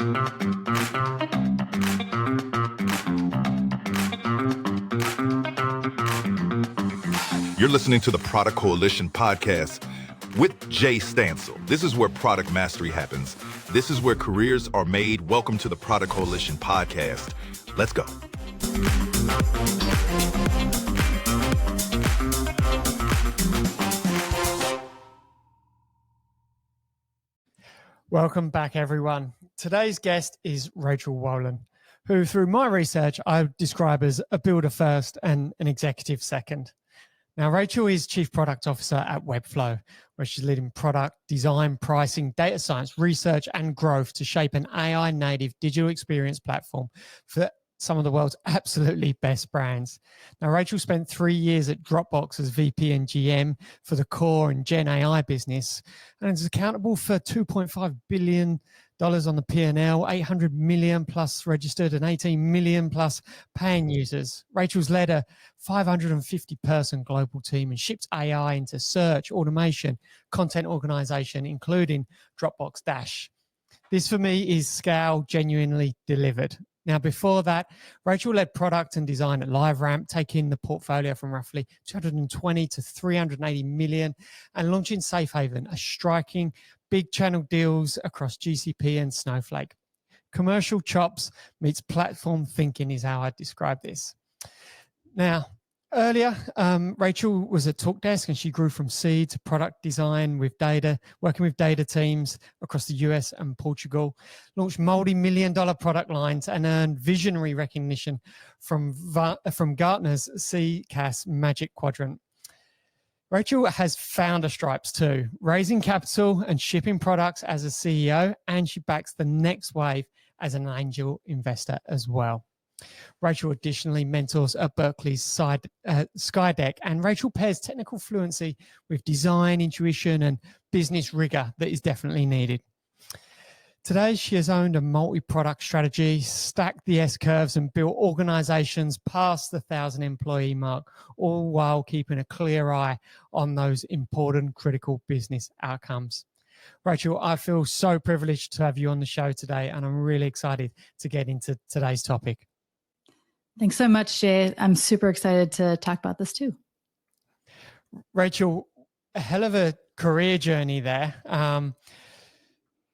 You're listening to the Product Coalition podcast with Jay Stansell. This is where product mastery happens. This is where careers are made. Welcome to the Product Coalition podcast. Let's go. Welcome back, everyone. Today's guest is Rachel Wolan, who, through my research, I would describe as a builder first and an executive second. Now, Rachel is Chief Product Officer at Webflow, where she's leading product design, pricing, data science, research, and growth to shape an AI-native digital experience platform for some of the world's absolutely best brands. Now, Rachel spent 3 years at Dropbox as VP and GM for the core and Gen AI business, and is accountable for $2.5 billion on the P&L, 800 million plus registered and 18 million plus paying users. Rachel's led a 550-person global team and shipped AI into search, automation, content organization, including Dropbox Dash. This, for me, is scale genuinely delivered. Now, before that, Rachel led product and design at LiveRamp, taking the portfolio from roughly 220 to 380 million and launching Safe Haven, a striking big channel deals across GCP and Snowflake. Commercial chops meets platform thinking is how I describe this. Now, earlier, Rachel was at TalkDesk and she grew from seed to product design with data, working with data teams across the US and Portugal, launched multi-million-dollar product lines and earned visionary recognition from Gartner's CCaaS Magic Quadrant. Rachel has founder stripes too, raising capital and shipping products as a CEO, and she backs the next wave as an angel investor as well. Rachel additionally mentors at Berkeley's Skydeck, and Rachel pairs technical fluency with design, intuition, and business rigor that is definitely needed. Today, she has owned a multi-product strategy, stacked the S-curves, and built organizations past the 1,000-employee mark, all while keeping a clear eye on those important, critical business outcomes. Rachel, I feel so privileged to have you on the show today, and I'm really excited to get into today's topic. Thanks so much, Jay. I'm super excited to talk about this too. Rachel, a hell of a career journey there.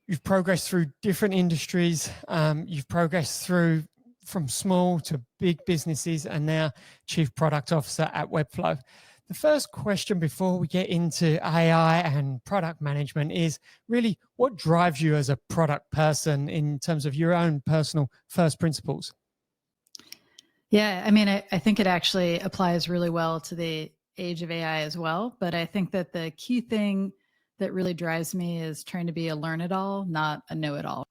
You've progressed through different industries. You've progressed through from small to big businesses and now Chief Product Officer at Webflow. The first question before we get into AI and product management is really what drives you as a product person in terms of your own personal first principles? Yeah, I mean, I think it actually applies really well to the age of AI as well. But I think that the key thing that really drives me is trying to be a learn-it-all, not a know-it-all.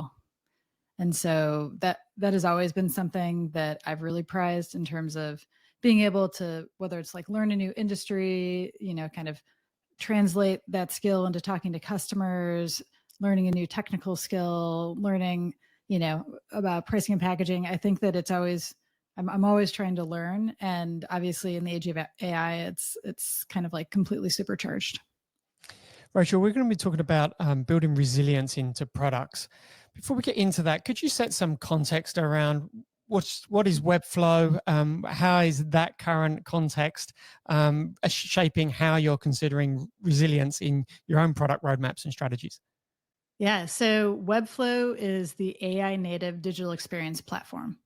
And so that has always been something that I've really prized in terms of being able to, whether it's like learn a new industry, kind of translate that skill into talking to customers, learning a new technical skill, learning, about pricing and packaging. I think that I'm always trying to learn. And obviously in the age of AI, it's kind of like completely supercharged. Rachel, we're going to be talking about building resilience into products. Before we get into that, could you set some context around what is Webflow? How is that current context shaping how you're considering resilience in your own product roadmaps and strategies? Yeah, so Webflow is the AI native digital experience platform.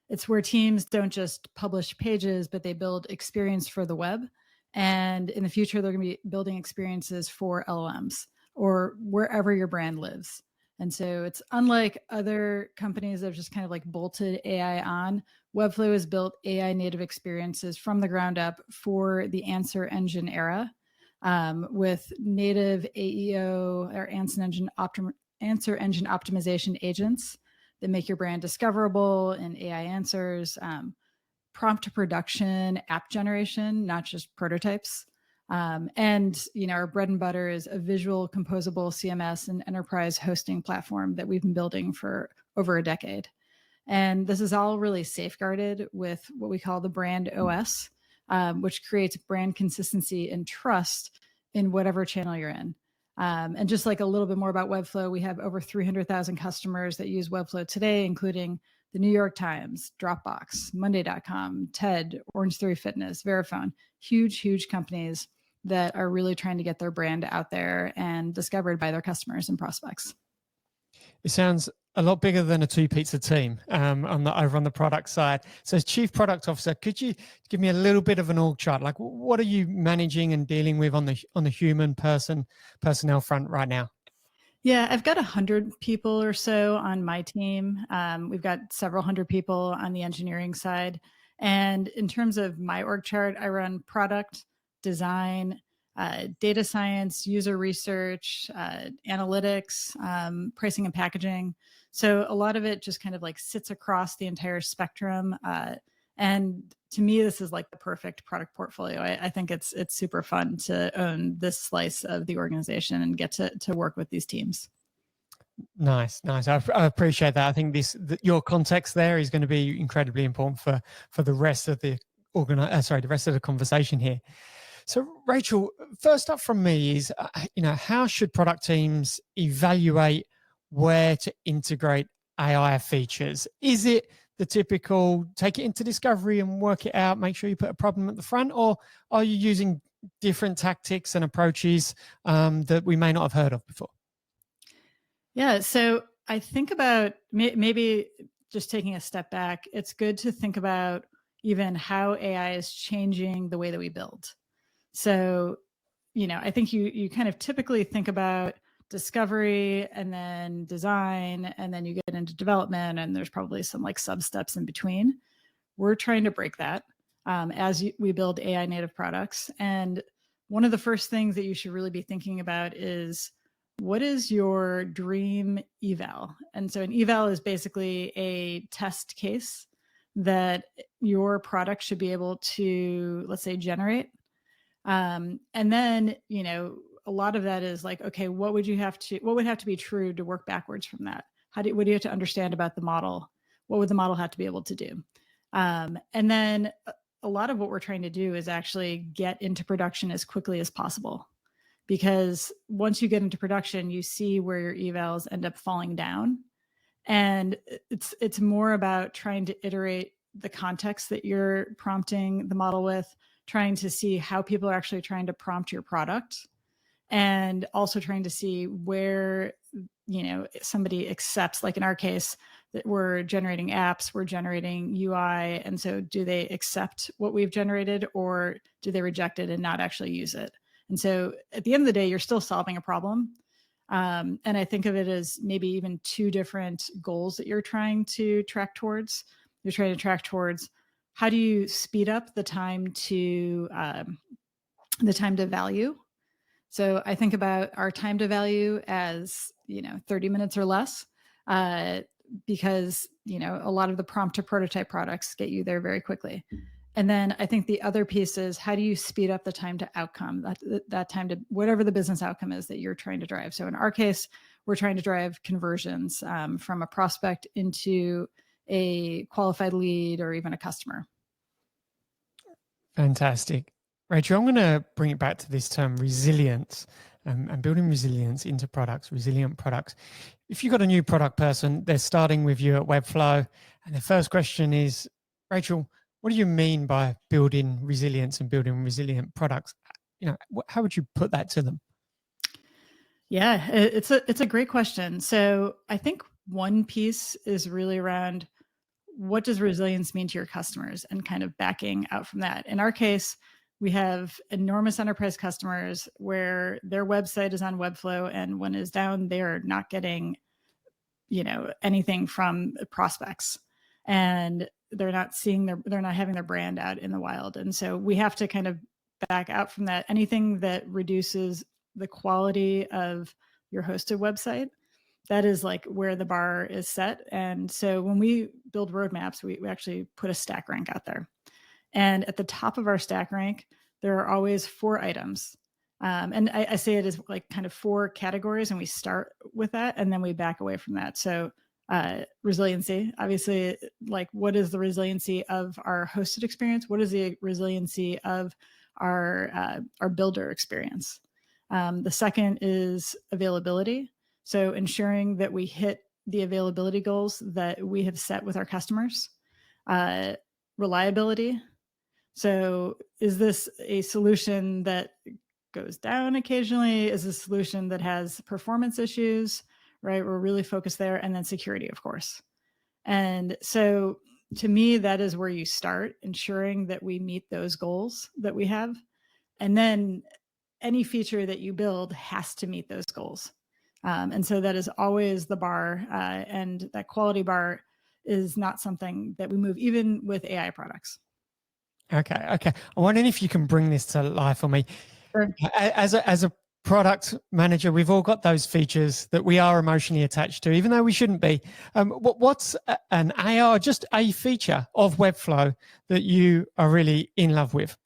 It's where teams don't just publish pages, but they build experience for the web. And in the future, they're going to be building experiences for LLMs or wherever your brand lives. And so it's unlike other companies that have just kind of like bolted AI on. Webflow has built AI native experiences from the ground up for the answer engine era with native AEO or answer engine optimization agents that make your brand discoverable in AI answers, prompt to production, app generation, not just prototypes. And our bread and butter is a visual composable CMS and enterprise hosting platform that we've been building for over a decade. And this is all really safeguarded with what we call the brand OS, which creates brand consistency and trust in whatever channel you're in. And just like a little bit more about Webflow, we have over 300,000 customers that use Webflow today, including the New York Times, Dropbox, Monday.com, TED, Orange Theory Fitness, Verifone, huge companies that are really trying to get their brand out there and discovered by their customers and prospects. It sounds a lot bigger than a two-pizza team over on the product side. So as Chief Product Officer, could you give me a little bit of an org chart? Like, what are you managing and dealing with on the human personnel front right now? Yeah, I've got 100 people or so on my team. We've got several hundred people on the engineering side. And in terms of my org chart, I run product, design, data science, user research, analytics, pricing and packaging. So a lot of it just kind of like sits across the entire spectrum. And to me, this is like the perfect product portfolio. I think it's super fun to own this slice of the organization and get to work with these teams. Nice. I appreciate that. I think your context there is going to be incredibly important for the rest of the the rest of the conversation here. So, Rachel, first up from me is, how should product teams evaluate where to integrate AI features? Is it the typical take it into discovery and work it out, make sure you put a problem at the front, or are you using different tactics and approaches that we may not have heard of before? Yeah, so I think about maybe just taking a step back, it's good to think about even how AI is changing the way that we build. So, I think you kind of typically think about discovery and then design, and then you get into development, and there's probably some like sub steps in between. We're trying to break that as we build AI native products. And one of the first things that you should really be thinking about is, what is your dream eval? And so an eval is basically a test case that your product should be able to, let's say, generate. And then, a lot of that is like, okay, what would have to be true to work backwards from that? What do you have to understand about the model? What would the model have to be able to do? And then a lot of what we're trying to do is actually get into production as quickly as possible. Because once you get into production, you see where your evals end up falling down. And it's more about trying to iterate the context that you're prompting the model with, trying to see how people are actually trying to prompt your product, and also trying to see where, somebody accepts, like in our case, that we're generating apps, we're generating UI. And so do they accept what we've generated, or do they reject it and not actually use it? And so at the end of the day, you're still solving a problem. And I think of it as maybe even two different goals that you're trying to track towards. You're trying to track towards, how do you speed up the time to value? So I think about our time to value as 30 minutes or less, because a lot of the prompt to prototype products get you there very quickly. And then I think the other piece is, how do you speed up the time to outcome, that time to whatever the business outcome is that you're trying to drive. So in our case, we're trying to drive conversions from a prospect into a qualified lead or even a customer. Fantastic. Rachel, I'm going to bring it back to this term resilience and building resilience into products, resilient products. If you've got a new product person, they're starting with you at Webflow, and the first question is, Rachel, what do you mean by building resilience and building resilient products? How would you put that to them? Yeah, it's a great question. So I think one piece is really around, what does resilience mean to your customers, and kind of backing out from that. In our case, we have enormous enterprise customers where their website is on Webflow, and when it's down, they're not getting, anything from prospects, and they're not having their brand out in the wild. And so we have to kind of back out from that. Anything that reduces the quality of your hosted website, that is like where the bar is set. And so when we build roadmaps, we actually put a stack rank out there. And at the top of our stack rank, there are always 4 items. And I say it as like kind of 4 categories, and we start with that and then we back away from that. So resiliency, obviously, like, what is the resiliency of our hosted experience? What is the resiliency of our builder experience? The second is availability. So ensuring that we hit the availability goals that we have set with our customers. Reliability. So is this a solution that goes down occasionally? Is this a solution that has performance issues, right? We're really focused there. And then security, of course. And so to me, that is where you start, ensuring that we meet those goals that we have. And then any feature that you build has to meet those goals. And so that is always the bar. And that quality bar is not something that we move, even with AI products. Okay. I'm wondering if you can bring this to life for me. Sure. As a product manager, we've all got those features that we are emotionally attached to, even though we shouldn't be. What's an AI or just a feature of Webflow that you are really in love with?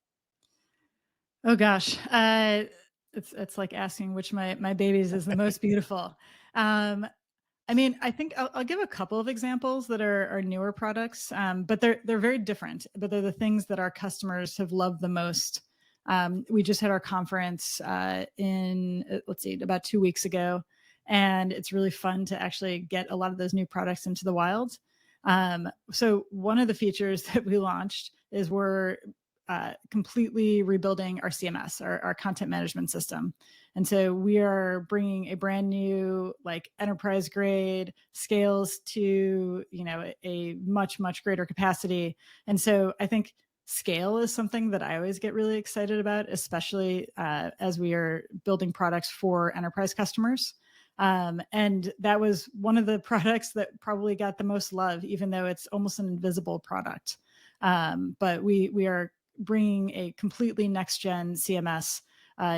Oh gosh, it's like asking which my babies is the most beautiful. I mean, I think I'll give a couple of examples that are newer products, but they're very different. But they're the things that our customers have loved the most. We just had our conference in about 2 weeks ago, and it's really fun to actually get a lot of those new products into the wild. So one of the features that we launched is we're completely rebuilding our CMS, our content management system. And so we are bringing a brand new, like, enterprise grade scales to, a much, much greater capacity. And so I think scale is something that I always get really excited about, especially as we are building products for enterprise customers. And that was one of the products that probably got the most love, even though it's almost an invisible product. But we are bringing a completely next-gen CMS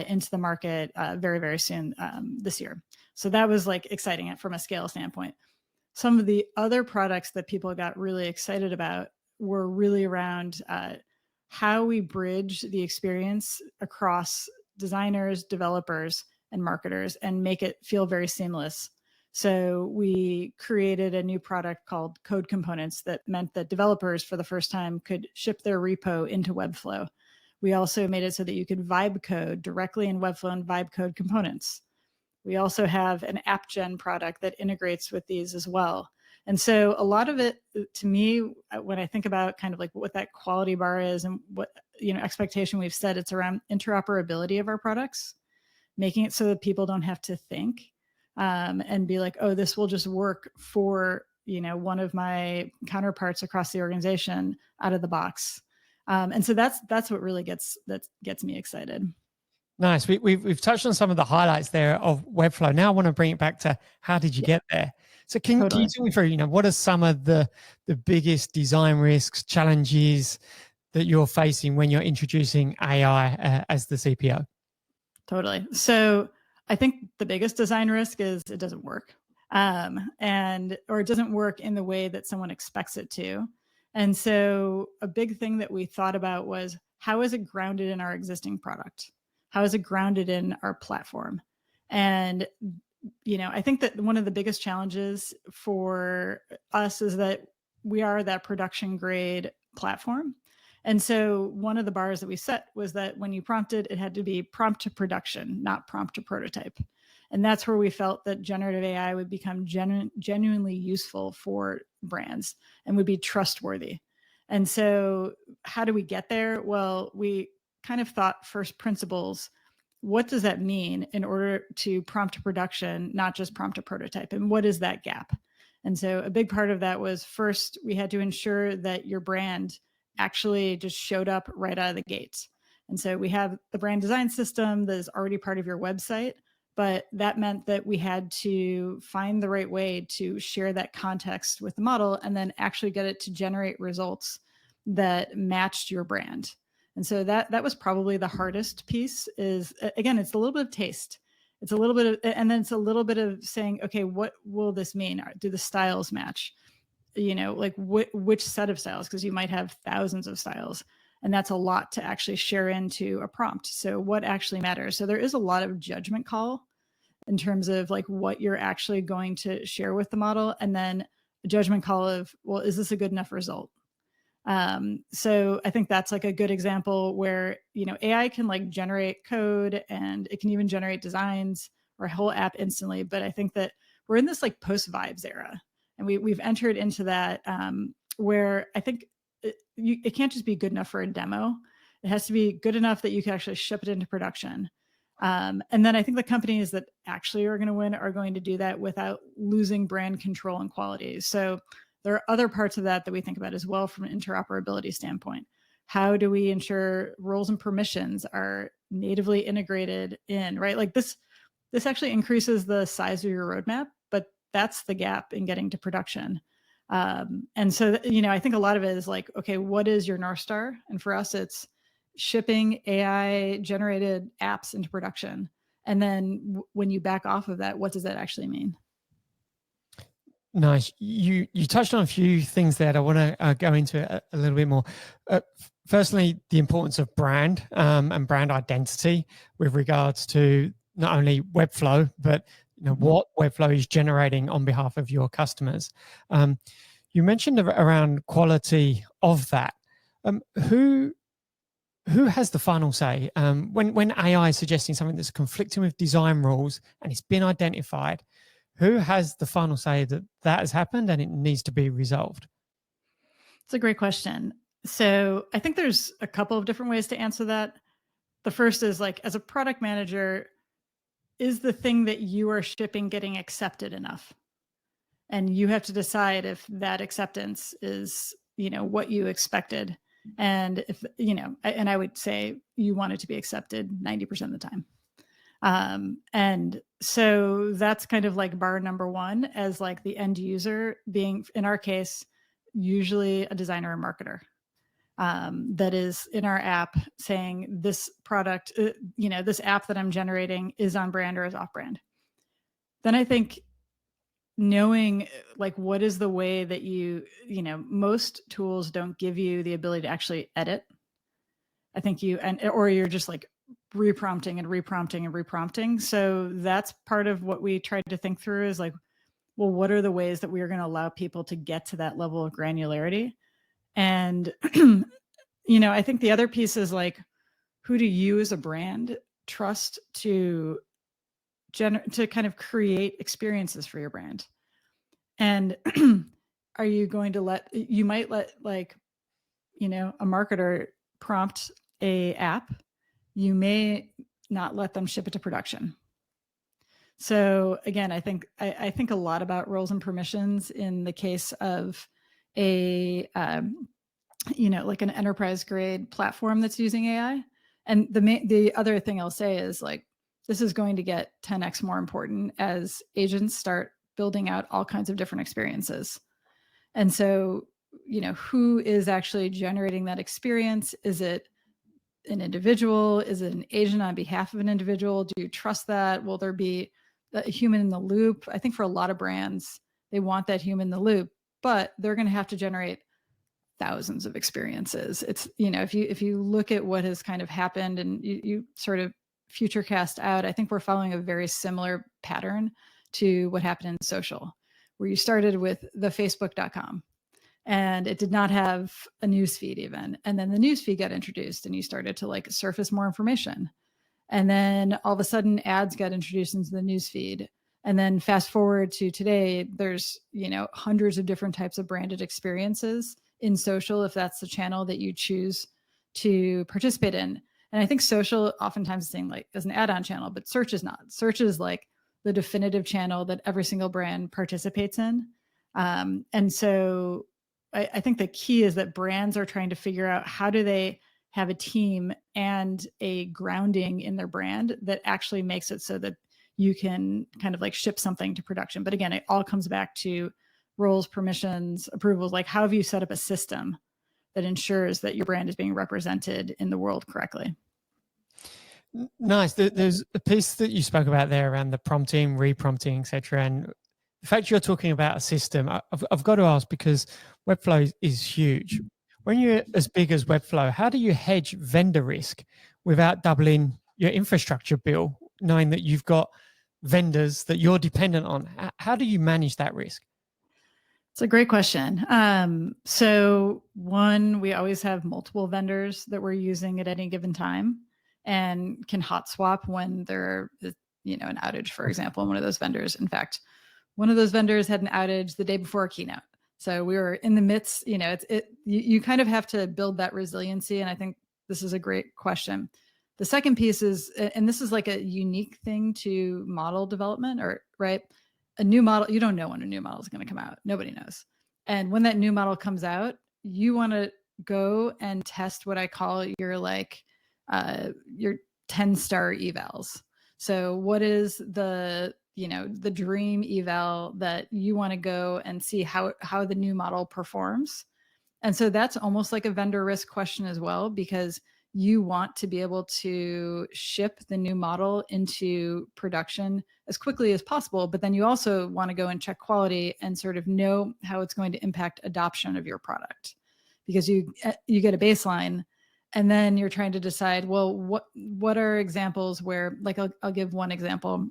into the market very, very soon this year. So that was like exciting from a scale standpoint. Some of the other products that people got really excited about were really around how we bridge the experience across designers, developers, and marketers and make it feel very seamless. So we created a new product called Code Components that meant that developers for the first time could ship their repo into Webflow. We also made it so that you could vibe code directly in Webflow and vibe code components. We also have an app gen product that integrates with these as well. And so a lot of it, to me, when I think about kind of like what that quality bar is and what expectation we've set, it's around interoperability of our products, making it so that people don't have to think and be like, oh, this will just work for one of my counterparts across the organization out of the box. And so that's what really gets me excited. Nice. We've touched on some of the highlights there of Webflow. Now I want to bring it back to how did you get there? So can you talk me through, what are some of the biggest design risks, challenges that you're facing when you're introducing AI as the CPO? Totally. So I think the biggest design risk is it doesn't work, or it doesn't work in the way that someone expects it to. And so a big thing that we thought about was, how is it grounded in our existing product? How is it grounded in our platform? And I think that one of the biggest challenges for us is that we are that production grade platform. And so one of the bars that we set was that when you prompted, it had to be prompt to production, not prompt to prototype. And that's where we felt that generative AI would become genuinely useful for brands and would be trustworthy. And so how do we get there? Well, we kind of thought first principles. What does that mean in order to prompt to production, not just prompt to prototype? And what is that gap? And so a big part of that was, first, we had to ensure that your brand actually just showed up right out of the gates. And so we have the brand design system that is already part of your website, but that meant that we had to find the right way to share that context with the model and then actually get it to generate results that matched your brand. And so that was probably the hardest piece. Is, again, it's a little bit of taste. It's a little bit of, and then it's a little bit of saying, okay, what will this mean? Do the styles match? Like which set of styles? Because you might have thousands of styles, and that's a lot to actually share into a prompt. So what actually matters? So there is a lot of judgment call in terms of like what you're actually going to share with the model, and then a judgment call of, well, is this a good enough result? So I think that's like a good example where, AI can like generate code and it can even generate designs or a whole app instantly. But I think that we're in this like post vibes era, and we've entered into that where I think it can't just be good enough for a demo. It has to be good enough that you can actually ship it into production. And then I think the companies that actually are going to win are going to do that without losing brand control and quality. So there are other parts of that we think about as well from an interoperability standpoint. How do we ensure roles and permissions are natively integrated in, right? Like this actually increases the size of your roadmap, but that's the gap in getting to production. And so, I think a lot of it is like, okay, what is your North Star? And for us, it's shipping AI generated apps into production. And then when you back off of that, what does that actually mean? Nice. You touched on a few things there that I want to go into a little bit more. Firstly, the importance of brand and brand identity with regards to not only Webflow, but what Webflow is generating on behalf of your customers. You mentioned around quality of that. Who has the final say when AI is suggesting something that's conflicting with design rules and it's been identified? Who has the final say that has happened and it needs to be resolved? It's a great question. So I think there's a couple of different ways to answer that. The first is like, as a product manager, is the thing that you are shipping getting accepted enough? And you have to decide if that acceptance is, what you expected. And if, and I would say you want it to be accepted 90% of the time. And so that's kind of like bar number one, as like the end user being, in our case, usually a designer or marketer that is in our app saying this product, this app that I'm generating is on brand or is off brand. Then I think knowing like what is the way that most tools don't give you the ability to actually edit. I think or you're just like reprompting and reprompting and reprompting. So that's part of what we tried to think through is like, well, what are the ways that we are going to allow people to get to that level of granularity? And, I think the other piece is like, who do you as a brand trust to kind of create experiences for your brand? And are you going to you might let like, a marketer prompt a app. You may not let them ship it to production. So again, I think a lot about roles and permissions in the case of a, like an enterprise grade platform that's using AI. And the other thing I'll say is like, this is going to get 10x more important as agents start building out all kinds of different experiences. And so, who is actually generating that experience? Is it an individual? Is it an agent on behalf of an individual? Do you trust that? Will there be a human in the loop? I think for a lot of brands, they want that human in the loop, but they're going to have to generate thousands of experiences. It's, if you look at what has kind of happened and you sort of future cast out, I think we're following a very similar pattern to what happened in social, where you started with the facebook.com. And it did not have a newsfeed even. And then the newsfeed got introduced and you started to like surface more information. And then all of a sudden ads got introduced into the newsfeed. And then fast forward to today, there's, hundreds of different types of branded experiences in social, if that's the channel that you choose to participate in. And I think social oftentimes is saying like as an add-on channel, but search is not. Search is like the definitive channel that every single brand participates in. And so I think the key is that brands are trying to figure out how do they have a team and a grounding in their brand that actually makes it so that you can kind of like ship something to production. But again, it all comes back to roles, permissions, approvals. Like how have you set up a system that ensures that your brand is being represented in the world correctly? Nice. There's a piece that you spoke about there around the prompting, reprompting, etc. And the fact you're talking about a system, I've got to ask, because Webflow is huge. When you're as big as Webflow, how do you hedge vendor risk without doubling your infrastructure bill, knowing that you've got vendors that you're dependent on? How do you manage that risk? It's a great question. So one, we always have multiple vendors that we're using at any given time and can hot swap when there is, an outage, for example, in one of those vendors. In fact, one of those vendors had an outage the day before a keynote. So we were in the midst, you kind of have to build that resiliency. And I think this is a great question. The second piece is, and this is like a unique thing to model development, right? A new model, you don't know when a new model is going to come out. Nobody knows. And when that new model comes out, you want to go and test what I call your 10-star evals. So what is the dream eval that you want to go and see how the new model performs? And so that's almost like a vendor risk question as well, because you want to be able to ship the new model into production as quickly as possible, but then you also want to go and check quality and sort of know how it's going to impact adoption of your product, because you get a baseline, and then you're trying to decide, well, what are examples where, like, I'll give one example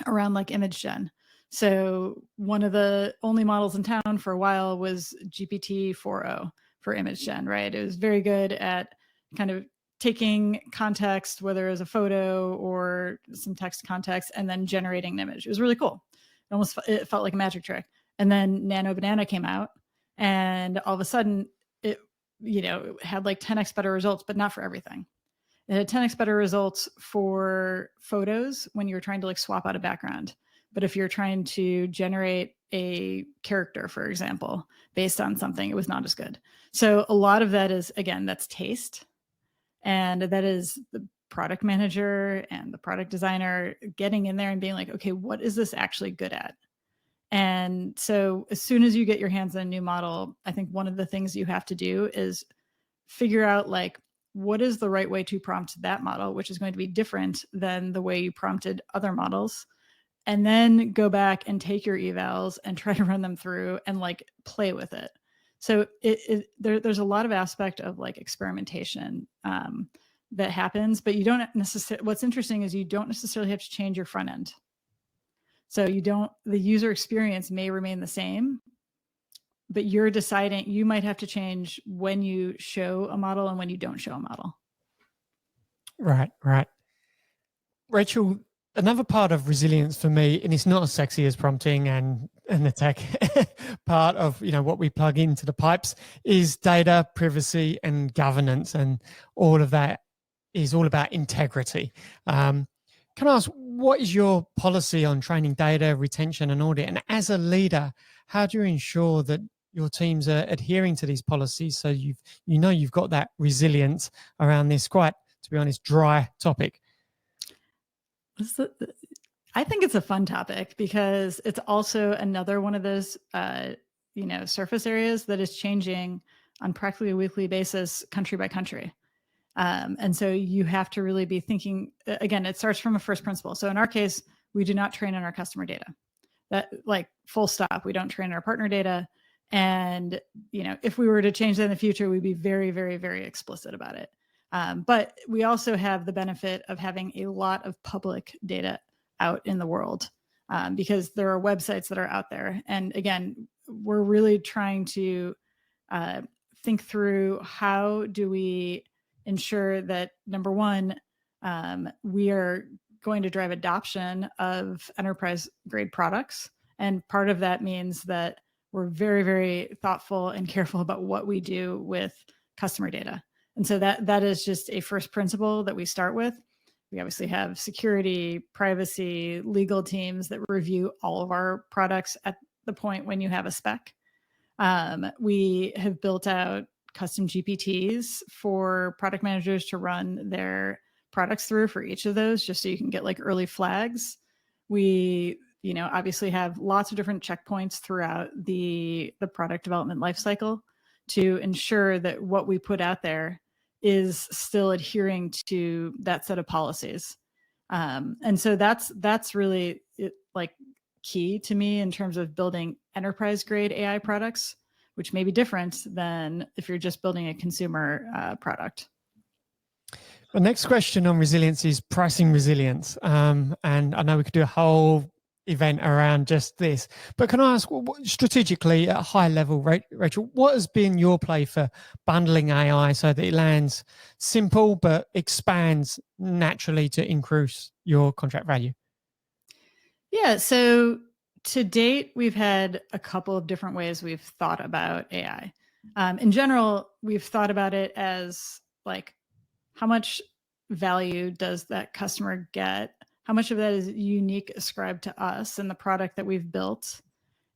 around like image gen. So one of the only models in town for a while was GPT-4o for image gen, right? It was very good at kind of taking context, whether it was a photo or some text context, and then generating an image. It was really cool. It felt like a magic trick. And then Nano Banana came out, and all of a sudden it had like 10x better results, but not for everything. It had 10x better results for photos when you're trying to like swap out a background. But if you're trying to generate a character, for example, based on something, it was not as good. So a lot of that is, again, that's taste. And that is the product manager and the product designer getting in there and being like, okay, what is this actually good at? And so as soon as you get your hands on a new model, I think one of the things you have to do is figure out like, what is the right way to prompt that model, which is going to be different than the way you prompted other models. And then go back and take your evals and try to run them through and like play with it. So there's a lot of aspect of like experimentation that happens, but you don't necessarily, what's interesting is you don't necessarily have to change your front end. So the user experience may remain the same, but you're deciding, you might have to change when you show a model and when you don't show a model. Right. Rachel, another part of resilience for me, and it's not as sexy as prompting and the tech part of what we plug into the pipes, is data privacy and governance, and all of that is all about integrity. Can I ask, what is your policy on training data retention and audit? And as a leader, how do you ensure that your teams are adhering to these policies so you've got that resilience around this quite, to be honest, dry topic? I think it's a fun topic because it's also another one of those, surface areas that is changing on practically a weekly basis, country by country. And so you have to really be thinking, again, it starts from a first principle. So in our case, we do not train on our customer data. That, like, full stop. We don't train on our partner data. And, if we were to change that in the future, we'd be very, very, very explicit about it. But we also have the benefit of having a lot of public data out in the world, because there are websites that are out there. And again, we're really trying to think through, how do we ensure that, number one, we are going to drive adoption of enterprise grade products. And part of that means that we're very, very thoughtful and careful about what we do with customer data. And so that is just a first principle that we start with. We obviously have security, privacy, legal teams that review all of our products at the point when you have a spec. We have built out custom GPTs for product managers to run their products through for each of those, just so you can get like early flags. We, obviously have lots of different checkpoints throughout the product development lifecycle to ensure that what we put out there is still adhering to that set of policies. And so that's really like key to me in terms of building enterprise grade AI products, which may be different than if you're just building a consumer product. The next question on resilience is pricing resilience. And I know we could do a whole event around just this. But can I ask, strategically at a high level, Rachel, what has been your play for bundling AI so that it lands simple but expands naturally to increase your contract value? Yeah, so to date, we've had a couple of different ways we've thought about AI. In general, we've thought about it as like, how much value does that customer get? How much of that is unique ascribed to us and the product that we've built?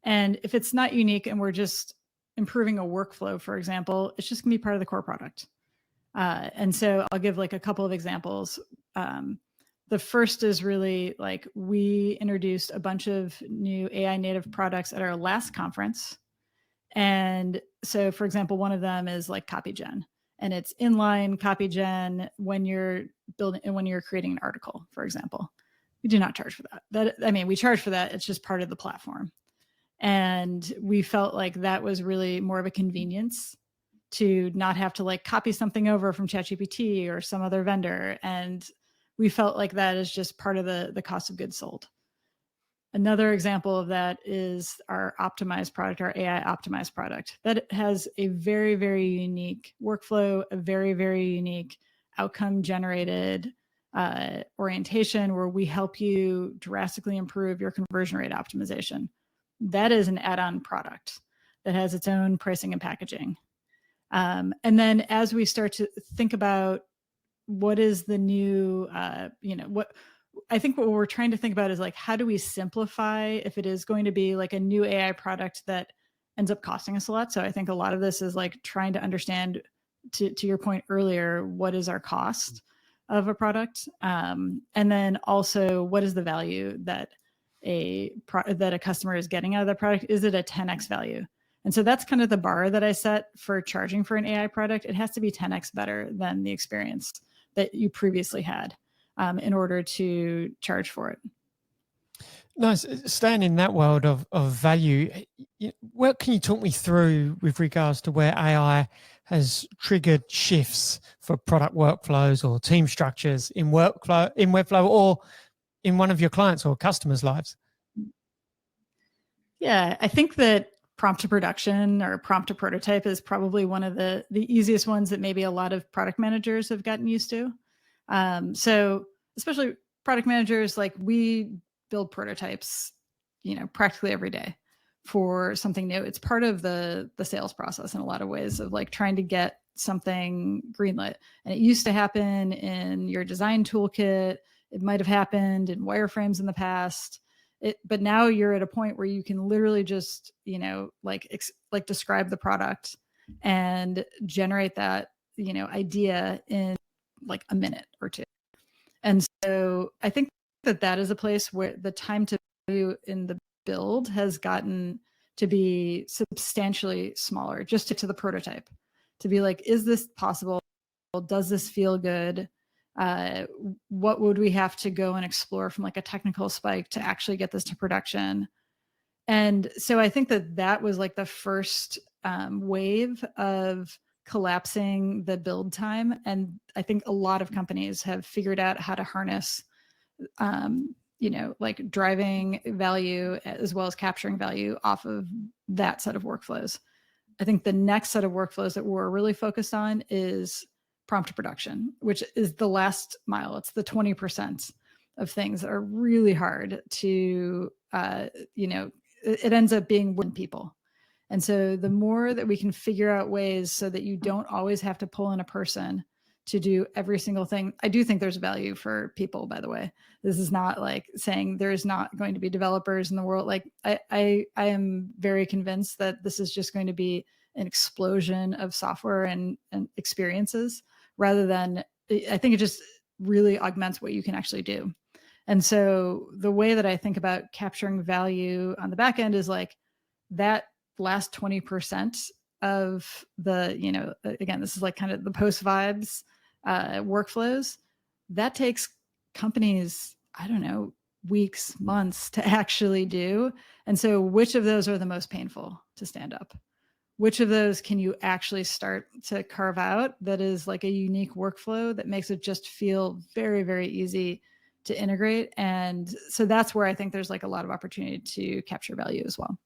And if it's not unique and we're just improving a workflow, for example, it's just gonna be part of the core product. And so I'll give like a couple of examples. The first is really like, we introduced a bunch of new AI native products at our last conference. And so, for example, one of them is like copy gen, and it's inline copy gen when you're building and when you're creating an article, for example. We do not charge for that. We charge for that. It's just part of the platform. And we felt like that was really more of a convenience to not have to like copy something over from ChatGPT or some other vendor. And we felt like that is just part of the cost of goods sold. Another example of that is our optimized product, our AI optimized product. That has a very, very unique workflow, a very, very unique outcome generated orientation where we help you drastically improve your conversion rate optimization. That is an add-on product that has its own pricing and packaging. And then as we start to think about what is the new, what I think what we're trying to think about is like, how do we simplify if it is going to be like a new AI product that ends up costing us a lot? So I think a lot of this is like trying to understand, to your point earlier, what is our cost of a product? And then also, what is the value that a customer is getting out of the product? Is it a 10x value? And so that's kind of the bar that I set for charging for an AI product. It has to be 10x better than the experience that you previously had in order to charge for it. Nice. Staying in that world of value, what can you talk me through with regards to where AI has triggered shifts for product workflows or team structures in Webflow or in one of your clients or customers' lives? Yeah, I think that prompt to production or prompt to prototype is probably one of the easiest ones that maybe a lot of product managers have gotten used to. So especially product managers, like we build prototypes, practically every day for something new. It's part of the sales process in a lot of ways of like trying to get something greenlit. And it used to happen in your design toolkit. It might have happened in wireframes in the past. But now you're at a point where you can literally just, describe the product and generate that, idea in like a minute or two. And so I think that is a place where the time to value in the build has gotten to be substantially smaller, just to the prototype, to be like, is this possible? Does this feel good? What would we have to go and explore from like a technical spike to actually get this to production? And so I think that was like the first wave of collapsing the build time. And I think a lot of companies have figured out how to harness, like driving value as well as capturing value off of that set of workflows. I think the next set of workflows that we're really focused on is prompt to production, which is the last mile. It's the 20% of things that are really hard to, it ends up being one people. And so the more that we can figure out ways so that you don't always have to pull in a person to do every single thing. I do think there's value for people, by the way. This is not like saying there's not going to be developers in the world. Like I am very convinced that this is just going to be an explosion of software and experiences rather than, I think it just really augments what you can actually do. And so the way that I think about capturing value on the back end is like that last 20% of the, again, this is like kind of the post vibes workflows that takes companies, I don't know, weeks, months to actually do. And so which of those are the most painful to stand up? Which of those can you actually start to carve out that is like a unique workflow that makes it just feel very, very easy to integrate. And so that's where I think there's like a lot of opportunity to capture value as well.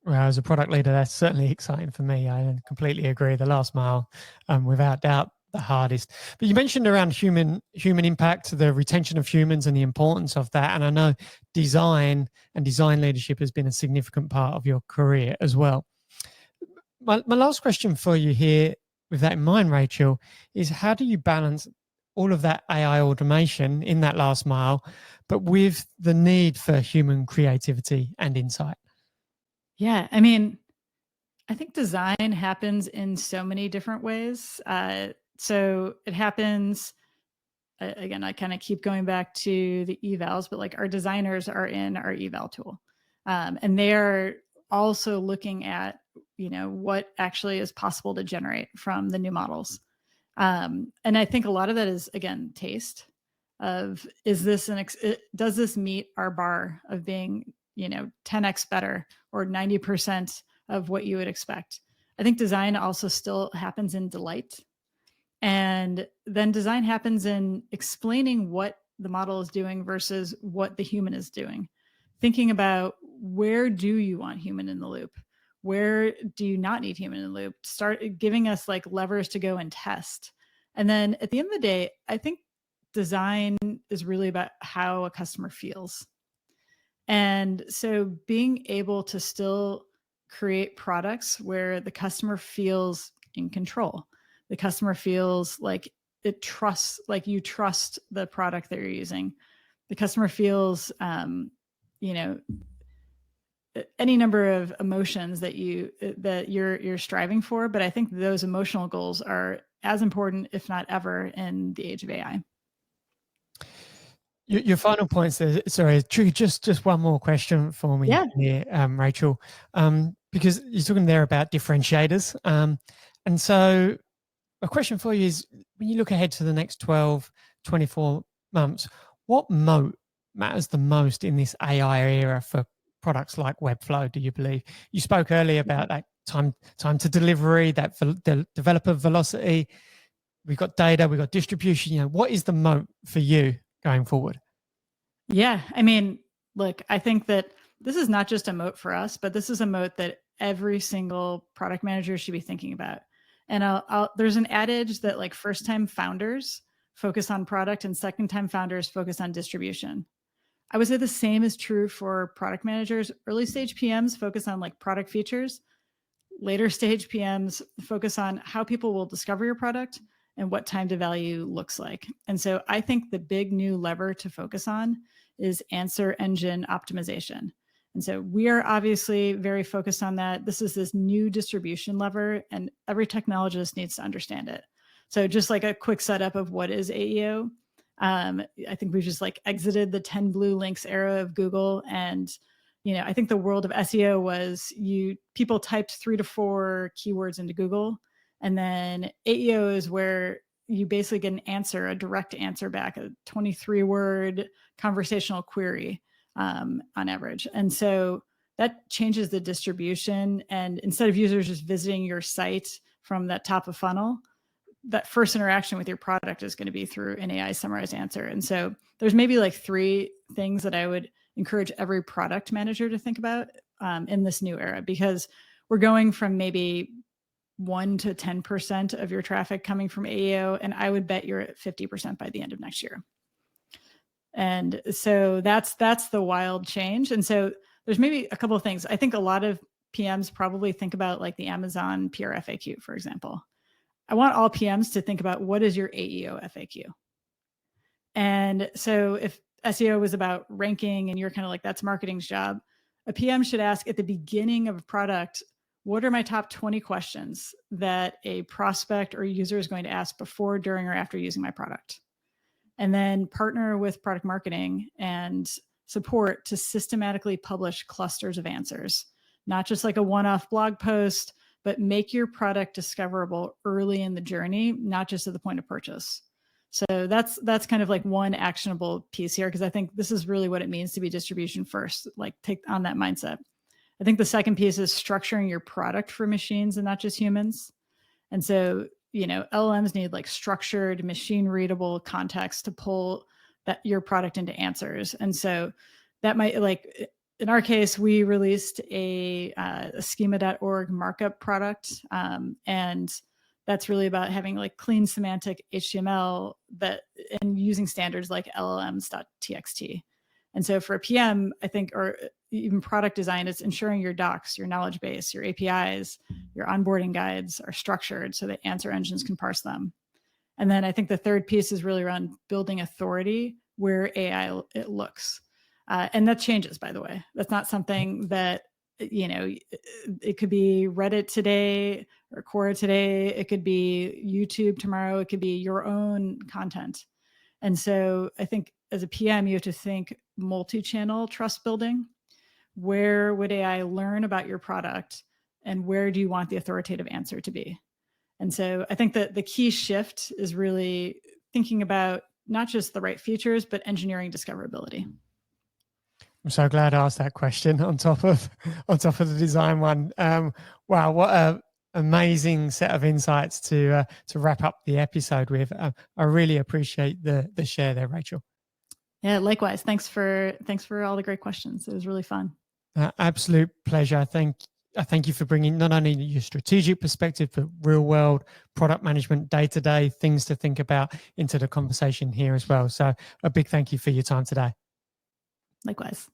Well, as a product leader, that's certainly exciting for me. I completely agree. The last mile, without doubt, the hardest. But you mentioned around human impact, the retention of humans and the importance of that. And I know design and design leadership has been a significant part of your career as well. My last question for you here, with that in mind, Rachel, is how do you balance all of that AI automation in that last mile, but with the need for human creativity and insight? Yeah, I mean, I think design happens in so many different ways. So it happens, again, I kind of keep going back to the evals, but like our designers are in our eval tool. And they're also looking at, what actually is possible to generate from the new models. And I think a lot of that is, again, taste of, does this meet our bar of being, 10x better or 90% of what you would expect? I think design also still happens in delight. And then design happens in explaining what the model is doing versus what the human is doing. Thinking about, where do you want human in the loop? Where do you not need human in the loop? Start giving us like levers to go and test. And then at the end of the day, I think design is really about how a customer feels. And so being able to still create products where the customer feels in control, the customer feels like you trust the product that you're using. The customer feels, any number of emotions that you're striving for. But I think those emotional goals are as important, if not ever, in the age of AI. Your final points there. Sorry, just one more question for me here, Rachel, because you're talking there about differentiators. And so a question for you is, when you look ahead to the next 12, 24 months, what moat matters the most in this AI era for products like Webflow, do you believe? You spoke earlier about that time to delivery, that the developer velocity. We've got data, we've got distribution. What is the moat for you going forward? Yeah, I mean, look, I think that this is not just a moat for us, but this is a moat that every single product manager should be thinking about. And there's an adage that like first-time founders focus on product and second-time founders focus on distribution. I would say the same is true for product managers. Early stage PMs focus on like product features. Later stage PMs focus on how people will discover your product and what time to value looks like. And so I think the big new lever to focus on is answer engine optimization. And so we are obviously very focused on that. This is this new distribution lever, and every technologist needs to understand it. So just like a quick setup of what is AEO, I think we've just like exited the 10 blue links era of Google. And, I think the world of SEO was people typed 3 to 4 keywords into Google. And then AEO is where you basically get an answer, a direct answer back, a 23-word conversational query on average. And so that changes the distribution. And instead of users just visiting your site from that top of funnel, that first interaction with your product is going to be through an AI summarized answer. And so there's maybe like 3 things that I would encourage every product manager to think about in this new era, because we're going from maybe 1 to 10% of your traffic coming from AEO, and I would bet you're at 50% by the end of next year. And so that's the wild change. And so there's maybe a couple of things. I think a lot of PMs probably think about like the Amazon PR FAQ, for example. I want all PMs to think about, what is your AEO FAQ? And so if SEO was about ranking and you're kind of like, that's marketing's job, a PM should ask at the beginning of a product, what are my top 20 questions that a prospect or user is going to ask before, during, or after using my product? And then partner with product marketing and support to systematically publish clusters of answers, not just like a one-off blog post, but make your product discoverable early in the journey, not just at the point of purchase. So that's kind of like one actionable piece here, because I think this is really what it means to be distribution first, like take on that mindset. I think the second piece is structuring your product for machines and not just humans. And so, LLMs need like structured, machine readable context to pull that your product into answers. And so that might, like in our case, we released a schema.org markup product. And that's really about having like clean semantic HTML and using standards like LLMs.txt. And so for a PM, I think, or even product design, it's ensuring your docs, your knowledge base, your APIs, your onboarding guides are structured so that answer engines can parse them. And then I think the third piece is really around building authority where AI it looks. And that changes, by the way. That's not something that, it could be Reddit today or Quora today. It could be YouTube tomorrow. It could be your own content. And so I think as a PM, you have to think multi-channel trust building. Where would AI learn about your product, and where do you want the authoritative answer to be? And so I think that the key shift is really thinking about not just the right features, but engineering discoverability. I'm so glad I asked that question on top of the design one. Wow, what a amazing set of insights to wrap up the episode with. I really appreciate the share there, Rachel. Yeah, likewise. Thanks for all the great questions. It was really fun. Absolute pleasure. I thank you for bringing not only your strategic perspective, but real world product management, day-to-day things to think about into the conversation here as well. So a big thank you for your time today. Likewise.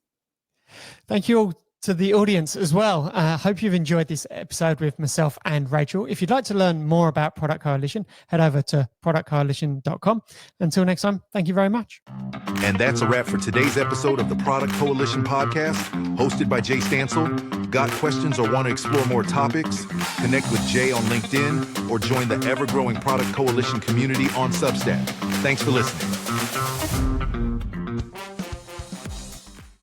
Thank you all to the audience as well. I hope you've enjoyed this episode with myself and Rachel. If you'd like to learn more about Product Coalition, head over to productcoalition.com. Until next time, thank you very much. And that's a wrap for today's episode of the Product Coalition podcast, hosted by Jay Stansell. Got questions or want to explore more topics? Connect with Jay on LinkedIn or join the ever-growing Product Coalition community on Substack. Thanks for listening.